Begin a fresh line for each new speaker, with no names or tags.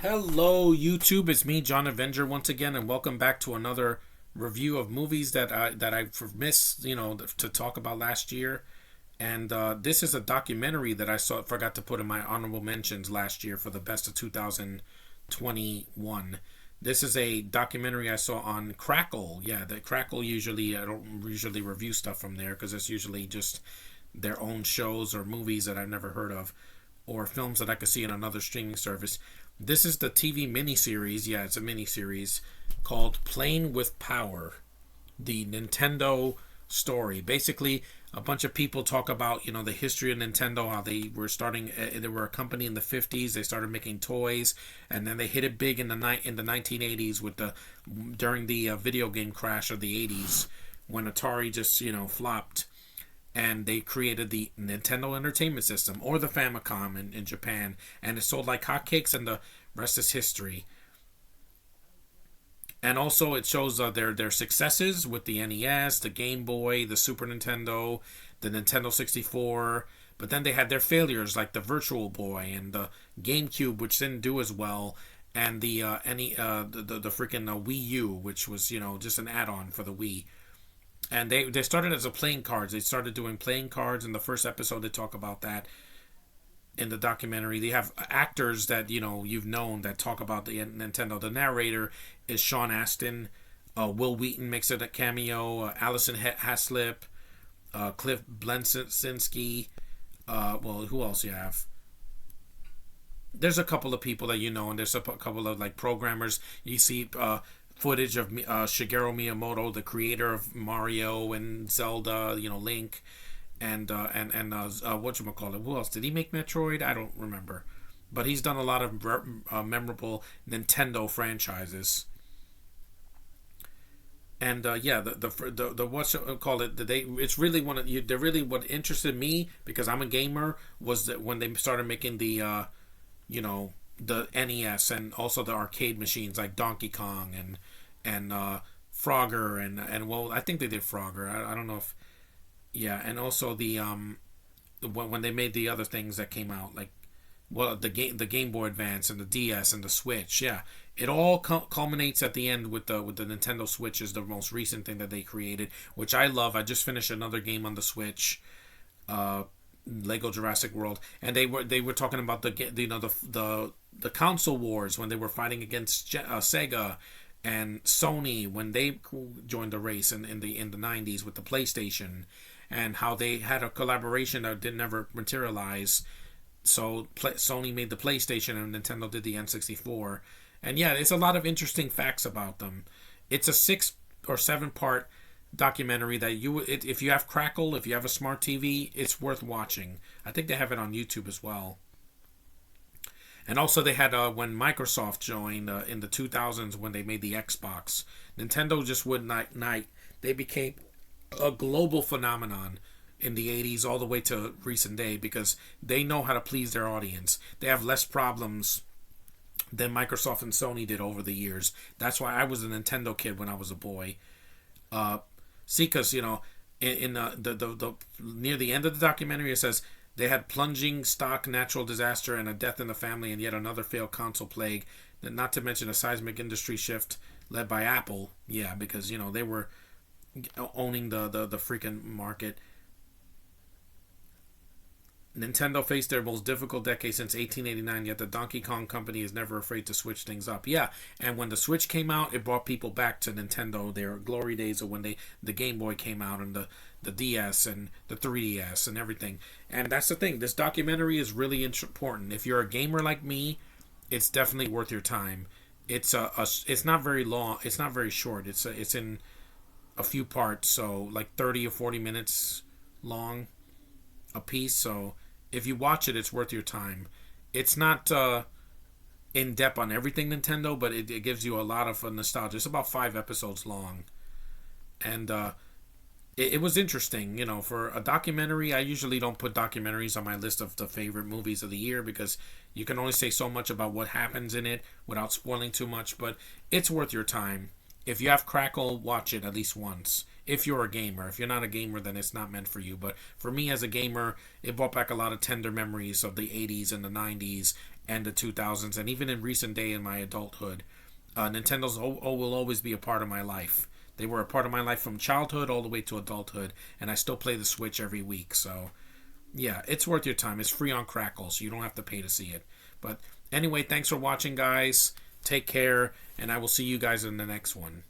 Hello, YouTube. It's me, John Avenger, once again, and welcome back to another review of movies that I missed, to talk about last year. And this is a documentary that I forgot to put in my honorable mentions last year for the best of 2021. This is a documentary I saw on Crackle. Yeah, the Crackle usually I don't usually review stuff from there because it's usually just their own shows or movies that I've never heard of or films that I could see in another streaming service. This is the TV miniseries. Yeah, it's a miniseries called Playing with Power, the Nintendo story. Basically, a bunch of people talk about the history of Nintendo, how they were starting. They were a company in the 50s. They started making toys, and then they hit it big in the 1980s with the during the video game crash of the 80s when Atari just flopped, and they created the Nintendo Entertainment System, or the Famicom in Japan, and it sold like hotcakes, and the rest is history. And also it shows their successes with the NES, the Game Boy, the Super Nintendo, the Nintendo 64. But then they had their failures like the Virtual Boy and the GameCube, which didn't do as well, and the the freaking Wii U, which was just an add-on for the Wii. And they started as a playing cards. They started doing playing cards. In the first episode, they talk about that in the documentary. They have actors that you've known that talk about the Nintendo. The narrator is Sean Astin. Will Wheaton makes it a cameo. Allison Haslip, Cliff Bleszinski. Well, who else you have? There's a couple of people that and there's a couple of like programmers. You see footage of Shigeru Miyamoto, the creator of Mario and Zelda, Link, and whatchamacallit, who else? Did he make Metroid? I don't remember. But he's done a lot of memorable Nintendo franchises. And yeah, the whatchamacallit, it's really they're really what interested me, because I'm a gamer, was that when they started making the NES, and also the arcade machines like Donkey Kong and Frogger, and well, I think they did Frogger. I don't know if, yeah, and also when they made the other things that came out, like, well, the Game Boy Advance and the DS and the Switch. Yeah, it all culminates at the end with the Nintendo Switch is the most recent thing that they created, which I love. I just finished another game on the Switch. Lego Jurassic World, and they were talking about the console wars when they were fighting against Sega and Sony when they joined the race in the 90s with the PlayStation, and how they had a collaboration that didn't ever materialize. So Sony made the PlayStation and Nintendo did the N64. And yeah, there's a lot of interesting facts about them. It's a 6 or 7 part documentary that if you have Crackle, if you have a smart TV, it's worth watching. I think they have it on YouTube as well. And also they had when Microsoft joined in the 2000s, when they made the Xbox, Nintendo just would not. They became a global phenomenon in the 80s all the way to recent day, because they know how to please their audience. They have less problems than Microsoft and Sony did over the years. That's why I was a Nintendo kid when I was a boy. See, because in the near the end of the documentary, it says they had plunging stock natural disaster and a death in the family, and yet another failed console plague. Not to mention a seismic industry shift led by Apple. Yeah, because they were owning the freaking market. Nintendo faced their most difficult decade since 1889, yet the Donkey Kong company is never afraid to switch things up. Yeah, and when the Switch came out, it brought people back to Nintendo, their glory days of when the Game Boy came out, and the DS and the 3DS and everything. And that's the thing. This documentary is really important. If you're a gamer like me, it's definitely worth your time. It's not very long. It's not very short. It's in a few parts, so like 30 or 40 minutes long a piece. So if you watch it, it's worth your time. It's not in depth on everything Nintendo, but it gives you a lot of nostalgia. It's about 5 episodes long, and it was interesting. For a documentary, I usually don't put documentaries on my list of the favorite movies of the year, because you can only say so much about what happens in it without spoiling too much. But it's worth your time. If you have Crackle, watch it at least once. If you're a gamer. If you're not a gamer, then it's not meant for you. But for me as a gamer, it brought back a lot of tender memories of the 80s and the 90s, and the 2000s, and even in recent day in my adulthood. Nintendo's will always be a part of my life. They were a part of my life from childhood all the way to adulthood, and I still play the Switch every week. So, yeah, it's worth your time. It's free on Crackle, so you don't have to pay to see it. But anyway, thanks for watching, guys. Take care, and I will see you guys in the next one.